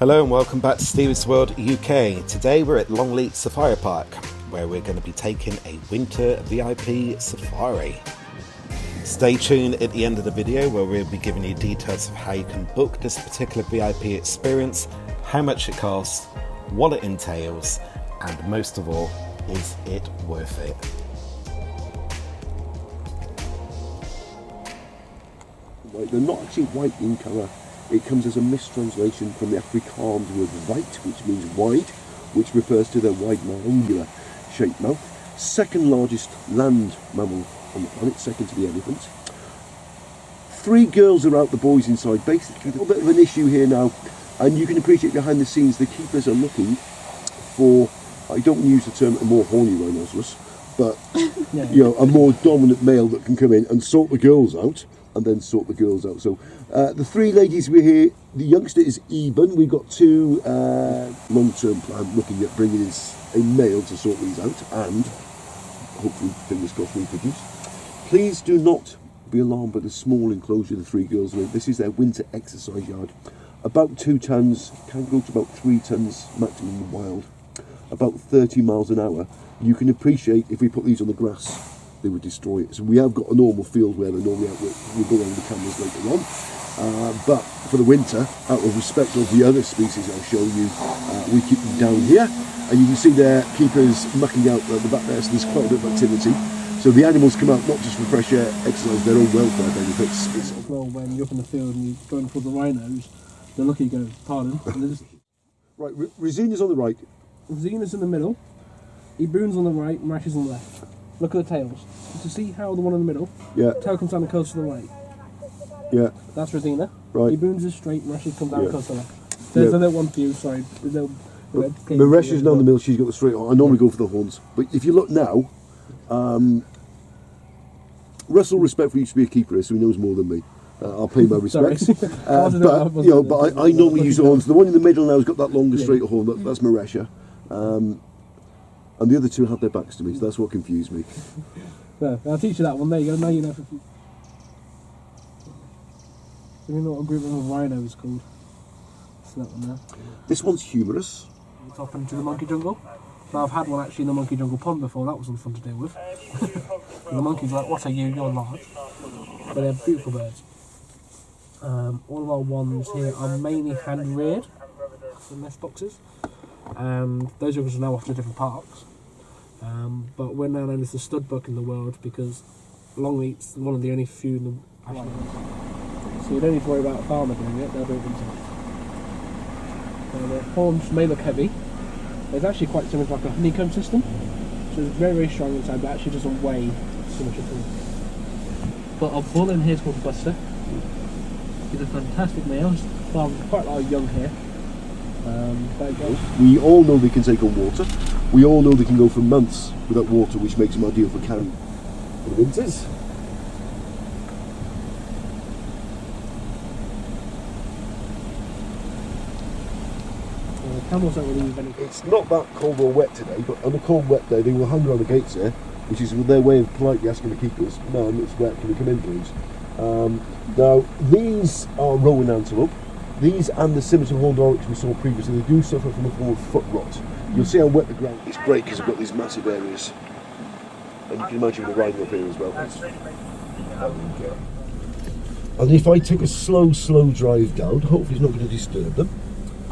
Hello and welcome back to Steve's World UK. Today we're at Longleat Safari Park, where we're going to be taking a winter VIP safari. Stay tuned at the end of the video where we'll be giving you details of how you can book this particular VIP experience, how much it costs, what it entails, and most of all, is it worth it? They're not actually white in colour. It comes as a mistranslation from the Afrikaans word white, which means wide, which refers to their wide angular shaped mouth. Second largest land mammal on the planet, second to the elephant. 3 girls are out, the boys inside. Basically, a little bit of an issue here now, and you can appreciate behind the scenes the keepers are looking for, I don't use the term a more horny rhinoceros, but you know, a more dominant male that can come in and sort the girls out. And then sort the girls out. So the 3 ladies we're here, the youngster is Eben. We've got 2 long-term plan looking at bringing in a male to sort these out and hopefully, fingers crossed, reproduce. Please do not be alarmed by the small enclosure the 3 girls are in. This is their winter exercise yard. About 2 tons, can go to about 3 tons maximum in the wild. About 30 miles an hour. You can appreciate if we put these on the grass, they would destroy it. So we have got a normal field where they're normally out. We'll go over the cameras later on. But for the winter, out of respect of the other species I'll show you, we keep them down here. And you can see their keepers mucking out at the back there, so there's quite a bit of activity. So the animals come out not just for fresh air exercise, their own welfare benefits. Well, when you're up in the field and you're going for the rhinos, they look at you go, pardon. And just... Right, Rosina's on the right. Rosina's in the middle, Ebun's on the right, and Rash is on the left. Look at the tails. To see how the one in the middle, tail comes down and curls to the right. Yeah. That's Rosina. Right. Ebun's is straight, and Rash comes down and curls to the left. There's a little one for you, sorry. Maresh is down the middle, she's got the straight on. I normally go for the horns. But if you look now, Russell respectfully used to be a keeper here, so he knows more than me. I'll pay my respects. but I normally use the horns. The one in the middle now has got that longer straight horn, that's Maresha. And the other 2 have their backs to me, so that's what confused me. No, I'll teach you that one. There you go. Now you know. Do you know what a group of rhino is called? It's that one there. This one's humorous. It's up into the monkey jungle. Now I've had one actually in the monkey jungle pond before. That wasn't fun to deal with. And the monkeys are like, "What are you? You're large." But they're beautiful birds. All of our ones here are mainly hand reared in nest boxes. And those jungles are now off to different parks. But we're now known as the stud buck in the world because Longleat's one of the only few in the so you don't need to worry about a farmer doing it, they'll do it themselves. The horns may look heavy. It's actually quite similar to like a honeycomb system. So it's very, very strong inside, but actually doesn't weigh so much at all. But our bull in here is called Buster. He's a fantastic male. There's quite a lot of young here. We all know they can take on water. We all know they can go for months without water, which makes them ideal for carrying for the winters. Camels don't really move any. It's not that cold or wet today, but on a cold, wet day, they will hang around the gates here, which is their way of politely asking the keepers, "Man, it's wet, can we come in, please?" Now, these are rowan antelope. These and the scimitar horned oryx we saw previously, they do suffer from a form of foot rot. You'll see how wet the ground is. It's great because we've got these massive areas. And you can imagine the rhino up here as well. And if I take a slow drive down, hopefully it's not going to disturb them.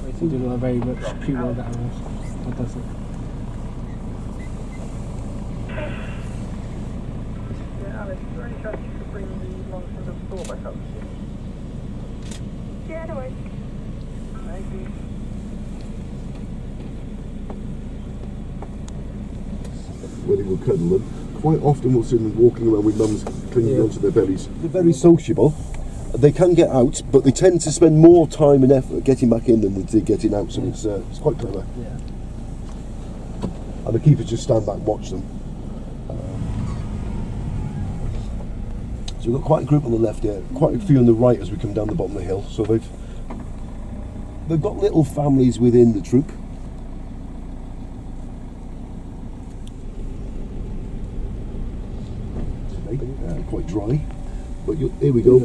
They do very much cute wild animals. Fantastic. Yeah, Alex, is there any chance you could bring the monsters of the store back up? Yeah, no worries. Thank you. Where they will cuddle them. Quite often we'll see them walking around with mums clinging onto their bellies. They're very sociable. They can get out, but they tend to spend more time and effort getting back in than they did getting out, so it's quite clever. Yeah. And the keepers just stand back and watch them. So we've got quite a group on the left here, quite a few on the right as we come down the bottom of the hill. So they've got little families within the troop. Quite dry, but here we go.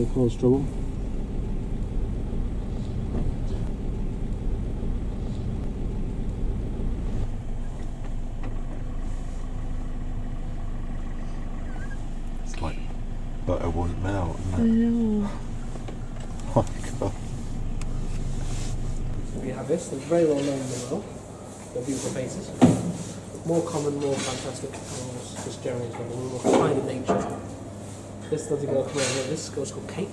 my god. We have this, they're very well known in the world. They're beautiful faces. More common, more fantastic animals, just generally speaking, more kind in nature. This little girl come around here, this girl's called Kate.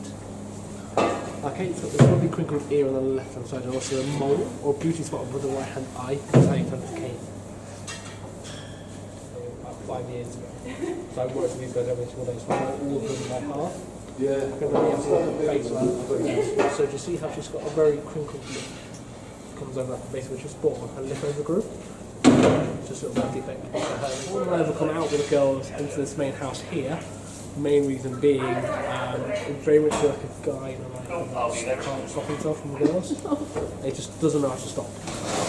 Kate's got this lovely crinkled ear on the left hand side and also a mole or beauty spot over the right hand eye. That's how you found Kate. About 5 years ago. So I've worked with these guys every single day, so I know all of them by heart. Yeah. I can really have a face like so do you see how she's got a very crinkled lip? Comes over at the base of her spawn, her lip over group. Just sort of that defect. When I ever come out with the girls into this main house here, main reason being, it's very much like a guy in a life that can't stop himself from the girls. He just doesn't know how to stop.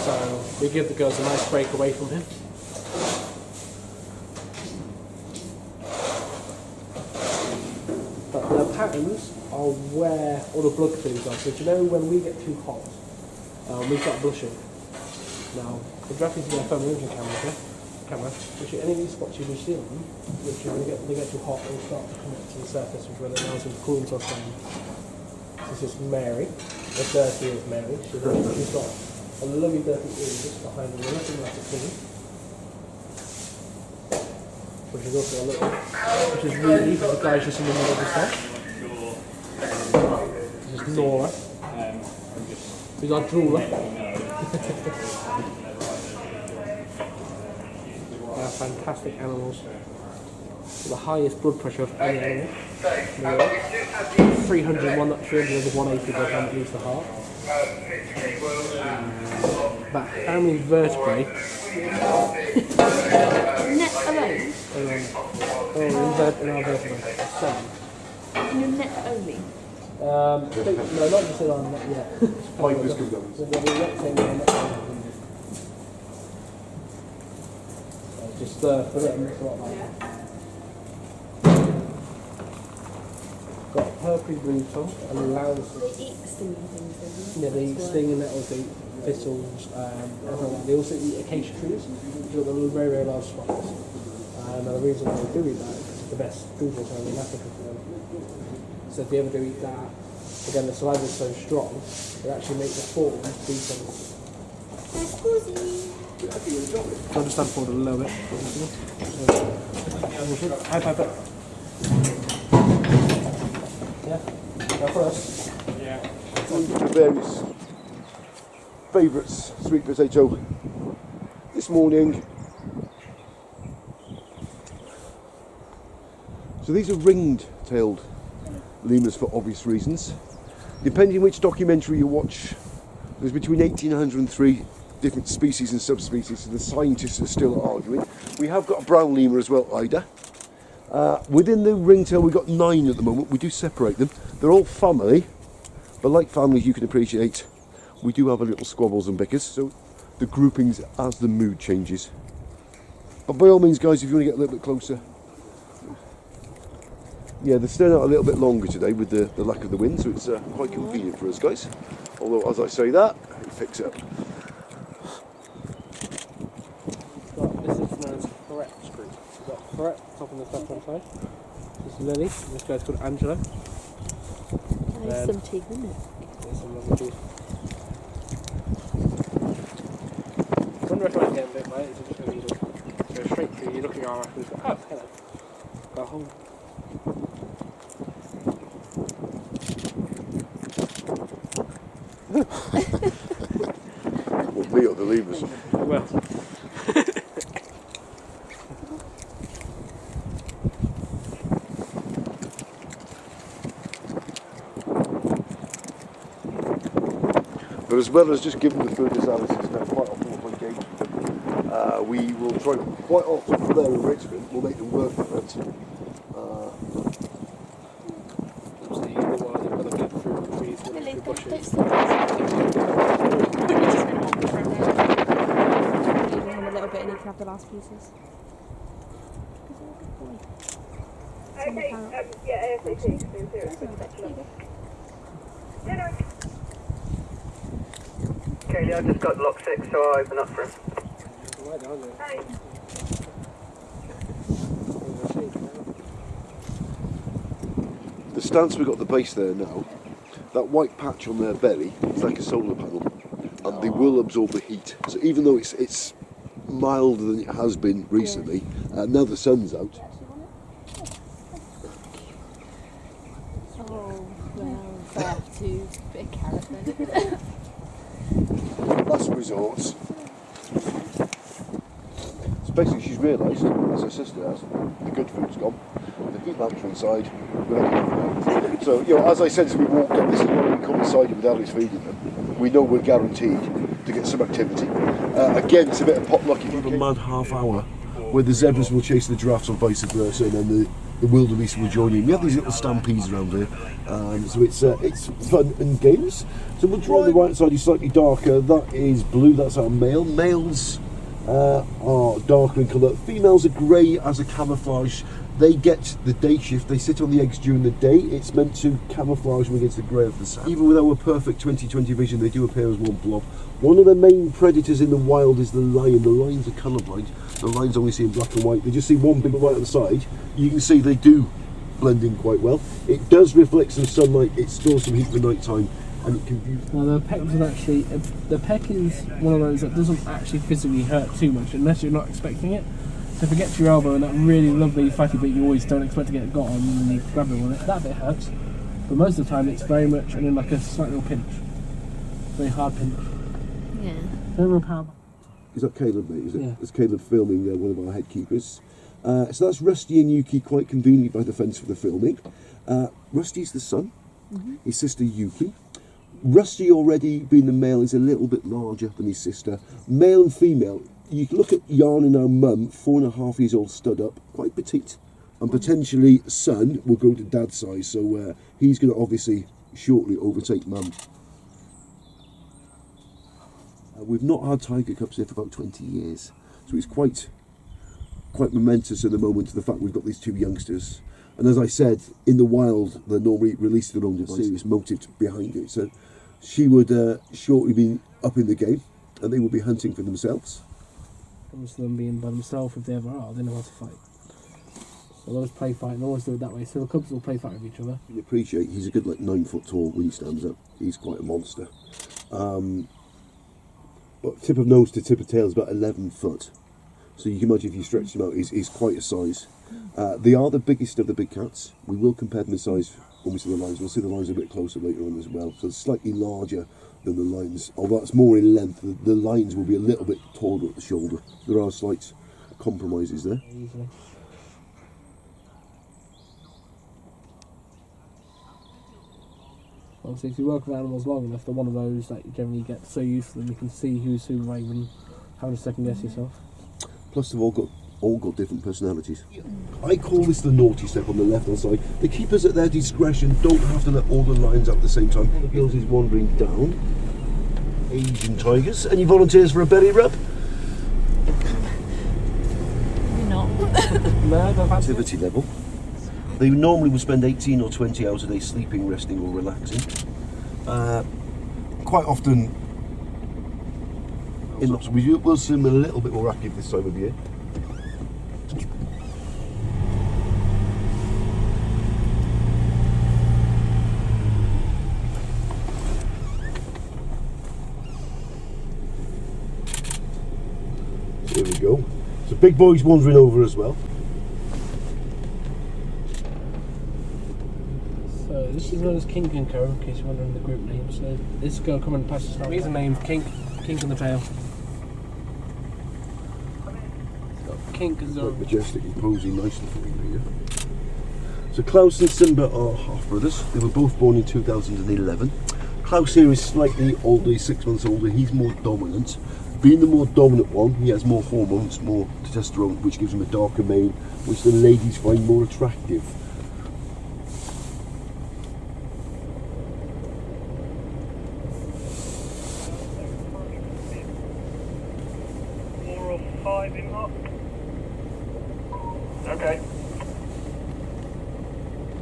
So we give the girls a nice break away from him. But the patterns are where all the blood clues are. So do you know when we get too hot, we start blushing. Now, the Japanese do their thermal imaging camera, which any of these spots you see on them, which when they get too hot, they start to come up to the surface, which is where they allows them to cool themselves down. This is Mary, the 30 is Mary. She's got a lovely dirty ear just behind her, nothing like a thing. Which is also a little, which is really because the guy's just in the middle of the set. This is Nora. Who's our drooler. They're fantastic animals. The highest blood pressure of any animal. 301, not 300 over 180 by the time it leaves the heart. But how many vertebrae? Net alone? In our vertebrae. 7. In your net only? No, not just in our net yet. Pipers come down. Just put it in the spotlight. Got a purpley blue tongue and allows. They eat stinging things, don't they? Yeah, they eat stinging nettles, they eat thistles, everything like that. They also eat acacia trees, which are the very, very large spikes. And the reason why they do eat that is because it's the best food alternative in Africa for them. So if you ever do eat that, again, the saliva is so strong, it actually makes the form be something. So I'll just stand forward a little bit. High pipe up. Yeah, go for us. Yeah. Various favourites, sweet potato. This morning. So these are ringed-tailed lemurs for obvious reasons. Depending which documentary you watch, there's between 1,803 different species and subspecies, so the scientists are still arguing. We have got a brown lemur as well, Ida. Within the ringtail we've got 9 at the moment. We do separate them. They're all family, but like families you can appreciate, we do have a little squabbles and bickers, so the groupings as the mood changes. But by all means guys, if you want to get a little bit closer. Yeah, they're staying out a little bit longer today with the lack of the wind, so it's quite convenient for us guys. Although as I say that, it picks up. This is known as Ferret's group. We've got Ferret top on the left hand side. This is Lily, and this guy's called Angelo. There's some teeth, isn't it? There's some lovely teeth. One recommend getting a bit by it is just go straight through, you look at your arm after this, oh, hello. Got a hole. Well, me or the lemurs. Well. But as well as just giving the food analysis now quite often we'll engage with them. We will try quite often for their enrichment, we'll make them work for it. Have the last pieces. Okay, yeah, ASAP. Kaylee, I just got lock 6, so I'll open up for him. Hi. The stance we've got at the base there now, that white patch on their belly is like a solar panel, and they will absorb the heat. So even though it's milder than it has been recently, now the sun's out. Oh, well, fair to bit of carrot then. Last resorts. So basically she's realised, as her sister has, the good food's gone, the heat lamps are inside, we're not going to have it. So, you know, as I said as we walked up, this is why we coincided with Ali's feeding them. We know we're guaranteed to get some activity. Again, it's a bit of potluck if you can. A mad half hour where the zebras will chase the giraffes or vice versa, and then the wildebeest will join in. We have these little stampedes around here, so it's fun and games. So we'll draw on the right side is slightly darker. That is blue. That's our male. Males are darker in colour. Females are grey as a camouflage. They get the day shift. They sit on the eggs during the day. It's meant to camouflage them against the grey of the sand. Even with our perfect 20/20 vision, they do appear as one blob. One of the main predators in the wild is the lion. The lions are colourblind. The lions only see in black and white. They just see one big white on the side. You can see they do blend in quite well. It does reflect some sunlight. It stores some heat for night time, and it can be. Now the peck doesn't actually. The peck is one of those that doesn't actually physically hurt too much unless you're not expecting it. So if it gets your elbow and that really lovely fatty bit you always don't expect to get got on, and you grab it on it, that bit hurts. But most of the time it's very much in like a slight little pinch, very hard pinch. Yeah. No real power. Is that Caleb, mate? Is it? Yeah. It's Caleb filming one of our head keepers. So that's Rusty and Yuki quite conveniently by the fence for the filming. Rusty's the son, his sister Yuki. Rusty already, being the male, is a little bit larger than his sister. Male and female, you can look at Yarn and our mum, 4.5 years old, stood up, quite petite. And potentially son will go to dad's size, so he's going to obviously shortly overtake mum. We've not had tiger cubs here for about 20 years, so it's quite momentous at the moment, the fact we've got these two youngsters. And as I said, in the wild, they're normally released their own device. Serious motive behind it. So she would shortly be up in the game, and they will be hunting for themselves. Obviously them being by themselves, if they ever are, they know how to fight. So they'll always play fight, and always do it that way. So the cubs will play fight with each other. You appreciate he's a good 9 foot tall when he stands up. He's quite a monster. But tip of nose to tip of tail is about 11 foot. So you can imagine if you stretch them out, he's quite a size. They are the biggest of the big cats. We will compare them in size when we see the lions. We'll see the lions a bit closer later on as well. So it's slightly larger than the lions, although that's more in length. The lions will be a little bit taller at the shoulder. There are slight compromises there. Easily. Obviously, if you work with animals long enough, they're one of those that you generally get so used to them, you can see who's who rather than having to second guess yourself. Plus they've all got different personalities. I call this the naughty step on the left hand side. The keepers at their discretion don't have to let all the lions out at the same time. One of the girls is wandering down. Asian tigers. Any volunteers for a belly rub? You're not. No, don't fancy it. Activity level. They normally would spend 18 or 20 hours a day sleeping, resting or relaxing. Quite often in lots of, we'll see them a little bit more active this time of year. So here we go. So big boy's wandering over as well. So this is known as Kink and Co, in case you're wondering the group name. So this girl coming past us now. He's named Kink on the tail. Kink is quite majestic and posing nicely for you here. So Klaus and Simba are half brothers. They were both born in 2011. Klaus here is slightly older, he's 6 months older. He's more dominant. Being the more dominant one, he has more hormones, more testosterone, which gives him a darker mane, which the ladies find more attractive. Okay.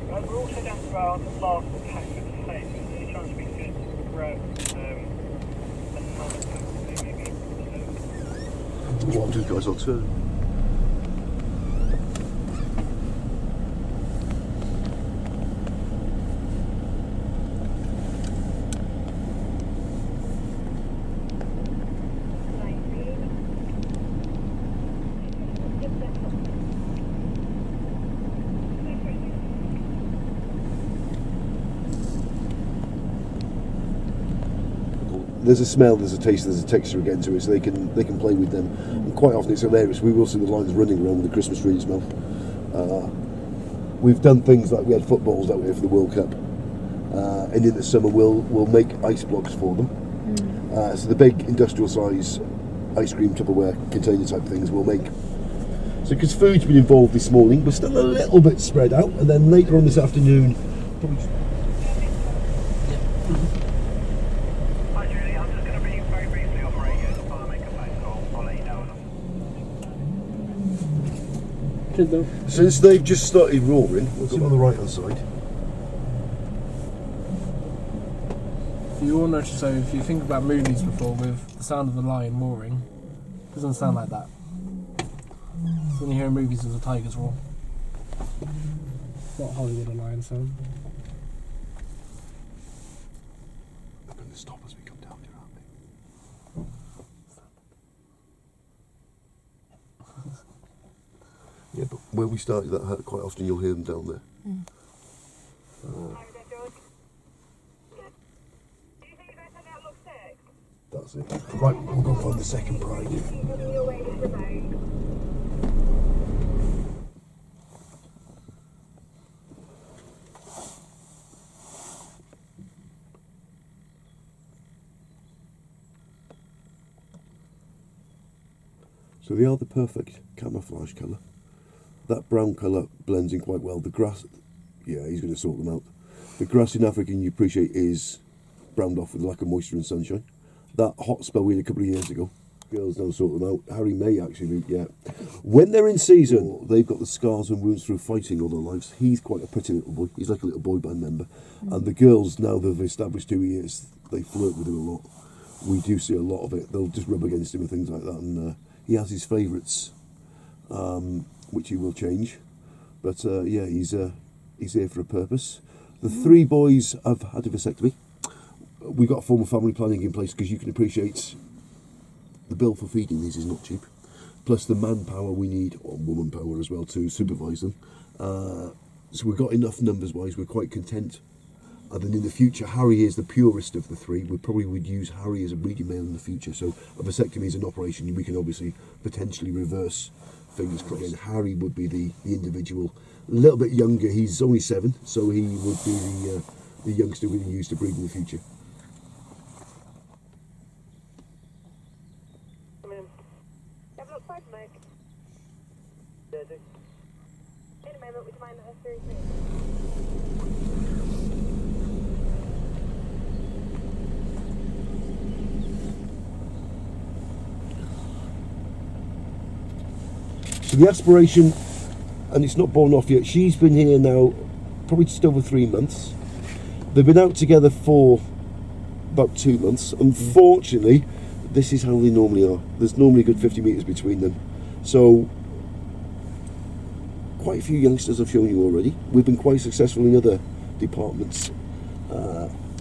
We're also down to our last pack of the stage. There's any chance we could grab another pack, maybe? What I'll do, guys, I'll turn. there's a smell, there's a taste, there's a texture again to it, so they can play with them. And quite often it's hilarious. We will see the lions running around with the Christmas tree in its mouth. We've done things like we had footballs out here for the World Cup, and in the summer we'll make ice blocks for them. So the big industrial size ice cream Tupperware container type things we'll make. So because food's been involved this morning, we're still a little bit spread out, and then later on this afternoon. Hi Julie, I'm just going to be very briefly operating if I make a phone call. I'll let you know. Cheers, though. Since they've just started roaring, we'll see on the right hand side. You all notice, so if you think about movies before with the sound of the lion roaring, it doesn't sound like that. So when you hear in movies there's a tiger's roar. It's not Hollywood a lion sound. They're going to stop as we come down here, aren't they? Yeah, but where we started that hut, quite often you'll hear them down there. That's it. Right, we'll go find the second bride. So they are the perfect camouflage colour. That brown colour blends in quite well. The grass, yeah, he's going to sort them out. The grass in Africa, you appreciate, is browned off with lack of moisture and sunshine. That hot spell we had a couple of years ago, girls don't sort them out. Harry may actually, yeah. When they're in season, they've got the scars and wounds through fighting all their lives. He's quite a pretty little boy. He's like a little boy band member. And the girls, now they've established who he is, they flirt with him a lot. We do see a lot of it. They'll just rub against him and things like that. And he has his favourites, which he will change. But yeah, he's here for a purpose. The three boys have had a vasectomy. We've got a form of family planning in place because you can appreciate the bill for feeding these is not cheap. Plus the manpower we need, or woman power as well, to supervise them. So we've got enough numbers wise, we're quite content. And then in the future, Harry is the purest of the three. We probably would use Harry as a breeding male in the future. So a vasectomy is an operation we can obviously potentially reverse. Fingers crossed. Again, Harry would be the individual. A little bit younger, he's only 7, so he would be the youngster we can use to breed in the future. Have a look, five, Mike. In a moment, we can find that very soon. So the aspiration, and it's not born off yet, she's been here now probably just over 3 months. They've been out together for about 2 months. Unfortunately, this is how they normally are. There's normally a good 50 metres between them. So quite a few youngsters I've shown you already. We've been quite successful in other departments.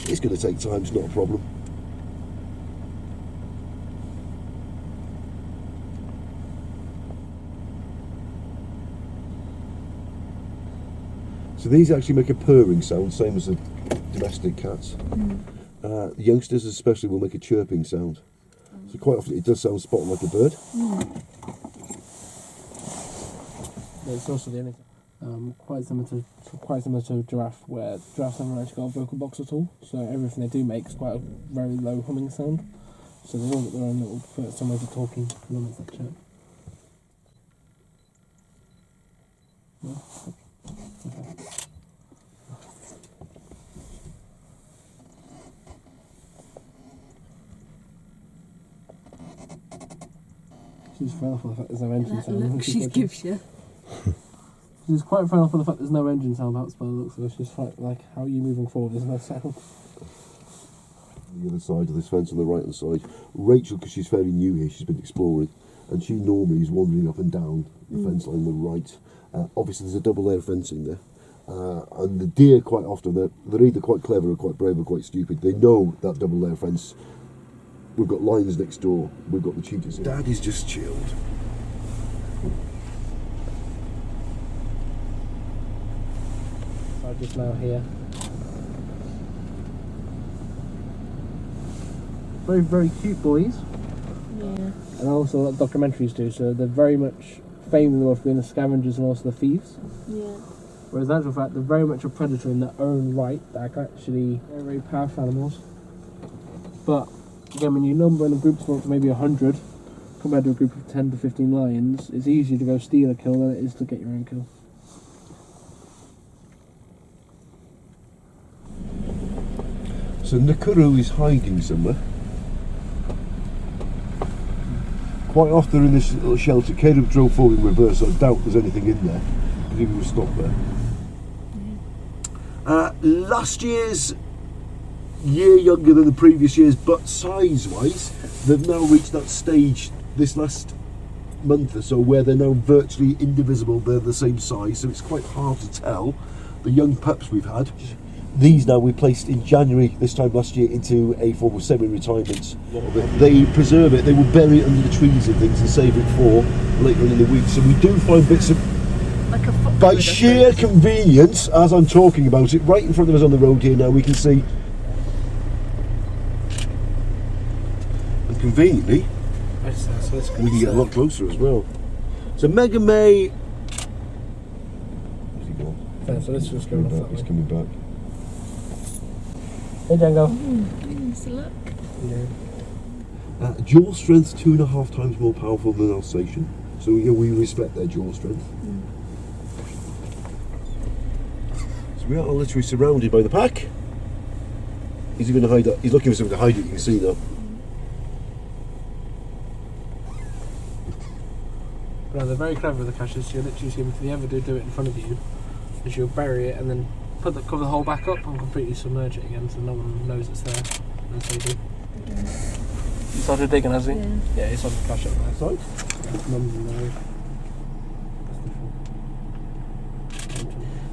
It's going to take time, it's not a problem. So these actually make a purring sound, same as the domestic cats. The youngsters especially will make a chirping sound. So quite often it does sound spot on like a bird. Yeah, it's also the only quite similar to giraffe, where giraffes haven't actually got a vocal box at all. So everything they do make is quite a very low humming sound. So they've all got their own little some ways of talking and all that chirp. Yeah. Okay. She's fed off with the fact there's no engine That sound. look she gives you. She's quite fed off with the fact there's no engine sound out by the looks of it. She's like, how are you moving forward? There's no sound. The other side of this fence on the right hand side. Rachel, because she's fairly new here, she's been exploring, and she normally is wandering up and down the fence line on the right. Obviously there's a double layer fencing there. And the deer quite often, they're either quite clever or quite brave or quite stupid. They know that double layer fence. We've got lions next door, we've got the cheetahs here. Daddy's just chilled. I'm just now here. both very cute boys. Yeah. And also a lot of documentaries do, so they're very much famed in the world for being the scavengers and also the thieves. Yeah. Whereas in actual fact, they're very much a predator in their own right. They're actually very, very powerful animals. But again, when you number in a group of maybe 100 compared to a group of 10 to 15 lions, it's easier to go steal a kill than it is to get your own kill. So Nakuru is hiding somewhere. Quite often in this little shelter, Caleb drove forward in reverse, so I doubt there's anything in there. I think we will stop there. Last year's year younger than the previous years, but size-wise, they've now reached that stage this last month or so where they're now virtually indivisible. They're the same size, so it's quite hard to tell. The young pups we've had, these now we placed in January this time last year into a form of semi-retirement. They preserve it, they will bury it under the trees and things and save it for later on in the week. So we do find bits of, Like a football by sheer convenience, as I'm talking about it, right in front of us on the road here now, we can see, and conveniently, we can get a lot closer as well. So Mega May, where's he gone? Yeah, so let's just go off that He's way. coming back. Hey Django. Nice look. Yeah. Jaw strength 2.5 times more powerful than Alsatian. So yeah, we respect their jaw strength. So we are literally surrounded by the pack. Is he going to hide that? He's looking for something to hide it, you can see though. No, they're very clever with the caches. You literally see them, if they ever do it in front of you, is you'll bury it and then cover the hole back up and completely submerge it again so no one knows it's there. And so do. He started digging, has he? Yeah. Yeah, he started cache up there. Sorry? Mum's in there.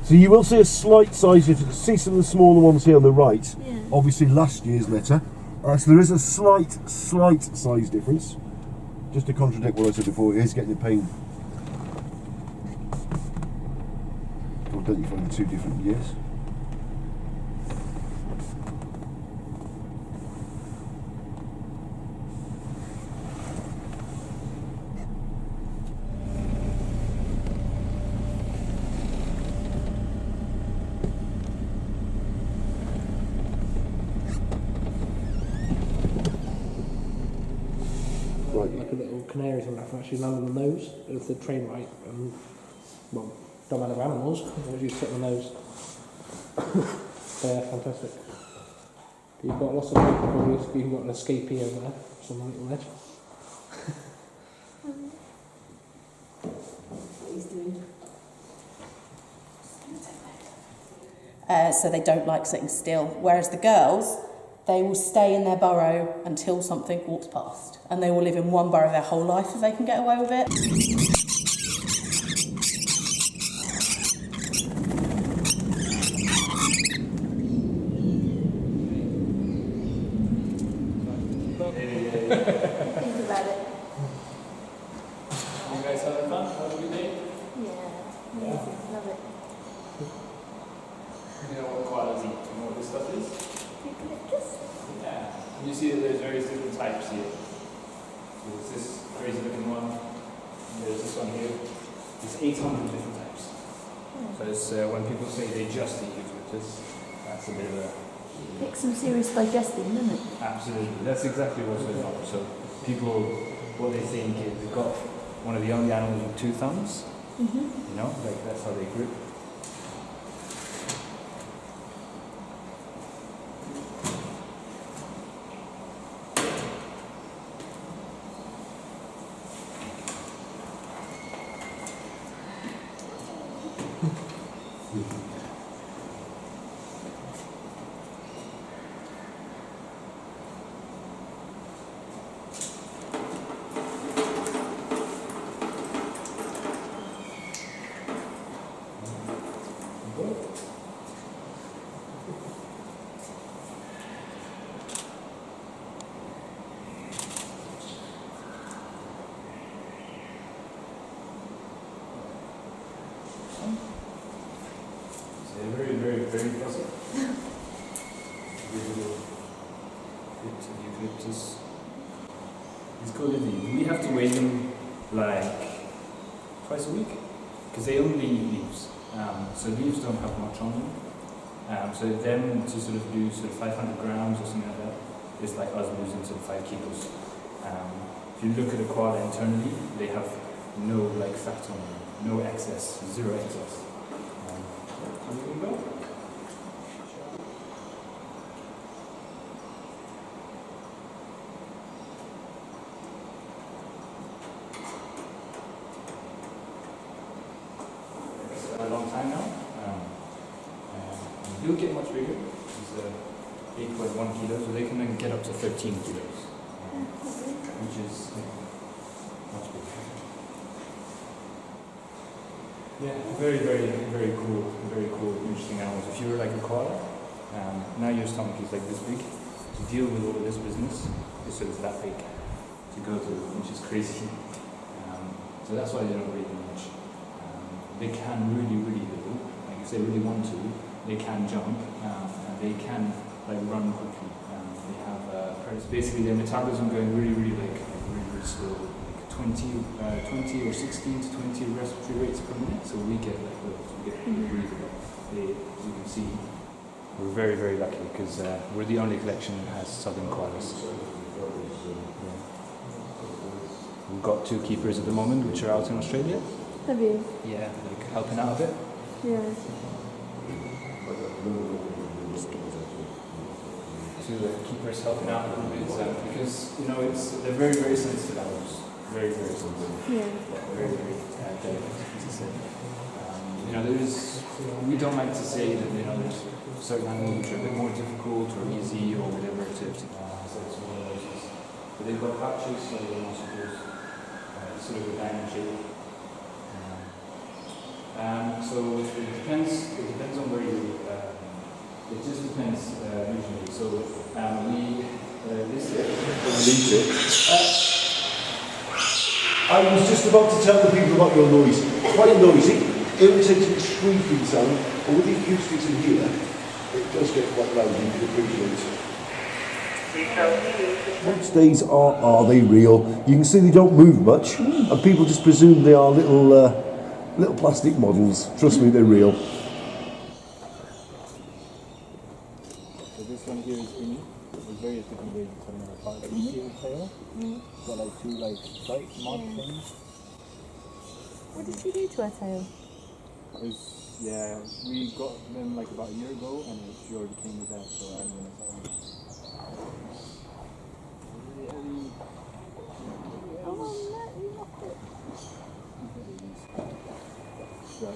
So you will see a slight size difference. See some of the smaller ones here on the right. Yeah. Obviously last year's litter. So there is a slight size difference. Just to contradict what I said before, it is getting a pain to identify the two different years. Like a little canary something that can actually land on the nose if they train right. And, well, don't matter animals, as you sit on the nose. They're fantastic. You've got lots of people, probably, you've got an escapee over there, some little edge. What he's doing. So they don't like sitting still. Whereas the girls, they will stay in their burrow until something walks past. And they will live in one burrow their whole life if they can get away with it. Think about it. You guys having fun? What do we do? Yeah. Amazing. Love it. You know what koalas eat? You know what this stuff is? Eucalyptus. Yeah. You see that there's various different types here. So there's this crazy looking one. And there's this one here. There's 800 different types. So it's, when people say they just eat eucalyptus, that's a bit of a... Takes some serious digesting, doesn't it? Absolutely. That's exactly what's going on. So people, what they think is they've got one of the only animals with two thumbs. You know, like that's how they grip. eucalyptus. It's called Lily. We have to weigh them like twice a week because they only eat leaves. So leaves don't have much on them. So them to sort of lose sort of 500 grams or something like that is like us losing sort of 5 kilos. If you look at a koala internally, they have no like fat on them, no excess, 0 excess. So we can go. A long time now. He'll get much bigger. He's 8.1 kilos, so they can then get up to 13 kilos, which is much bigger. Yeah, very cool, interesting animals. If you were like a koala, now your stomach is like this big. To deal with all of this business, it's sort of that big to go through, which is crazy. So that's why they don't weigh them much. They can really little. Like if they really want to, they can jump and they can like run quickly. They have basically their metabolism going really slow, like 20 or 16 to 20 respiratory rates per minute. So we get like those. We get really low. As you can see, we're very lucky because we're the only collection that has southern koalas. We've got 2 keepers at the moment, which are out in Australia. Have you? Yeah, like helping out a bit. Yeah. To the keepers helping out a little bit because they're very sensitive animals. Very sensitive. Yeah. Very delicate, as I said. We don't like to say that there's certain animals which are a bit more difficult or easy or whatever to so it's one of those. But they've got patches, so they're not supposed sort of a diamond shape. So it depends on where you. It just depends usually. So I was just about to tell the people about your noise. Quite noisy, irritating squeaking sound, and with the acoustics in here, it does get quite loud. You can appreciate it. White days are they real? You can see they don't move much, and people just presume they are little plastic models. Trust me, they're real. So this one here is Uni. There's various different ways of telling them apart. But you see the tail? It's got like 2 like stripes, mark things. What did she do to her tail? We got them like about a year ago, and she already came with that, so I don't know. Oh, no, you lost it. What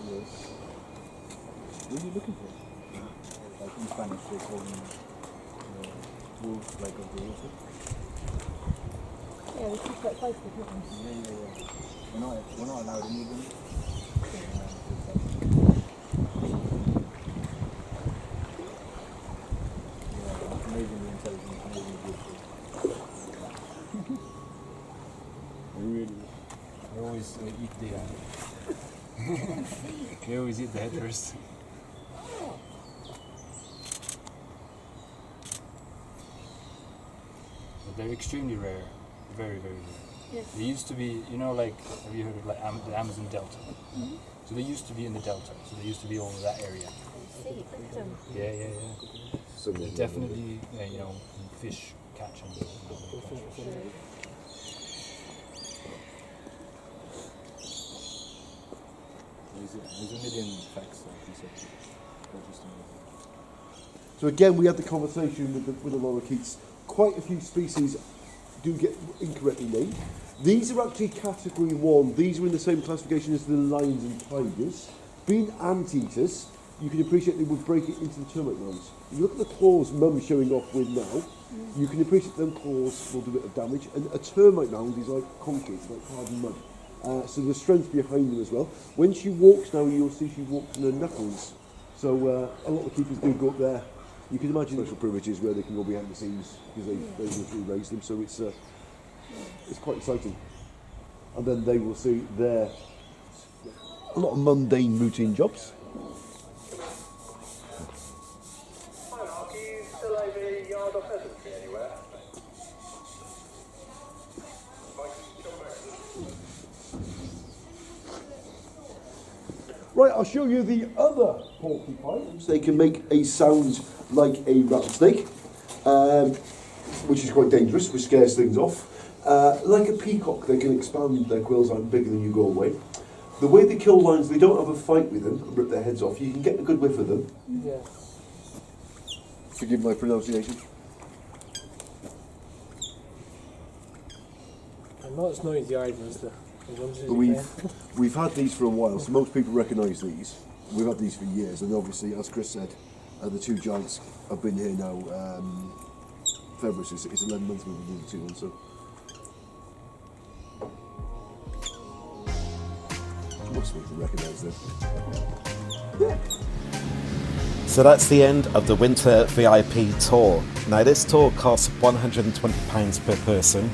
are you looking for? Like in Spanish, they call them wolves, like of the water. Yeah, we keep quite close to them. Yeah. We're not allowed any of them. Amazingly intelligent, amazingly beautiful. Really. They always eat they always eat the head first. But they're extremely rare. Very rare. Yes. They used to be, have you heard of the Amazon Delta? Mm-hmm. So they used to be in the Delta. So they used to be over that area. See, look at them. Yeah. So they're definitely, fish catching. There's a million facts like you said. So again, we had the conversation with the lorikeets. Quite a few species do get incorrectly named. These are actually category 1. These are in the same classification as the lions and tigers. Being anteaters, you can appreciate they would break it into the termite mounds. If you look at the claws Mum's showing off with now, you can appreciate them claws will do a bit of damage. And a termite mound is like concrete, it's like hardened mud. So there's strength behind them as well. When she walks now, you'll see she walks on her knuckles. So a lot of keepers do go up there. You can imagine special privileges where they can go behind the scenes because they literally raise them. So it's quite exciting. And then they will see a lot of mundane routine jobs. Hi Mark, are you still over yard or pheasantry anywhere? Right, I'll show you the other porcupines. They can make a sound like a rattlesnake, which is quite dangerous, which scares things off. Like a peacock, they can expand their quills out bigger than you go away. The way they kill lions, they don't have a fight with them and rip their heads off. You can get a good whiff of them. Yeah. Forgive my pronunciation. I'm not as noisy either as the ones as But we've had these for a while, so most people recognise these. We've had these for years, and obviously, as Chris said, the two giants have been here now. February, so it's 11 months we've been doing the two ones. So most people recognise them. Yeah. So that's the end of the winter VIP tour. Now this tour costs £120 per person,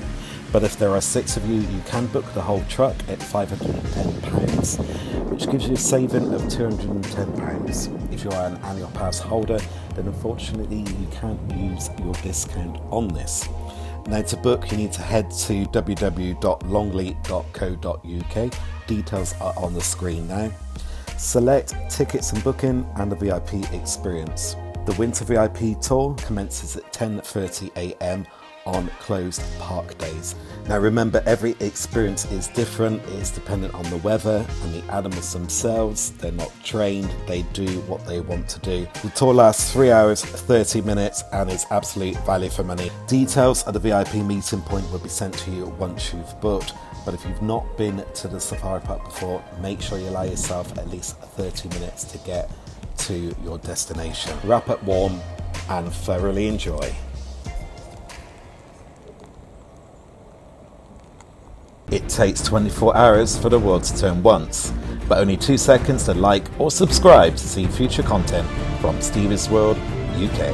but if there are 6 of you, you can book the whole truck at £510, which gives you a saving of £210. If you are an annual pass holder, then unfortunately you can't use your discount on this. Now to book, you need to head to www.longleat.co.uk. Details are on the screen now. Select tickets and booking and the VIP experience. The winter VIP tour commences at 10:30 a.m. on closed park days. Now remember, every experience is different. It's dependent on the weather and the animals themselves. They're not trained, they do what they want to do. The tour lasts 3 hours, 30 minutes and is absolute value for money. Details of the VIP meeting point will be sent to you once you've booked. But if you've not been to the safari park before, make sure you allow yourself at least 30 minutes to get to your destination. Wrap up warm and thoroughly enjoy. It takes 24 hours for the world to turn once, but only 2 seconds to like or subscribe to see future content from Stevie's World UK.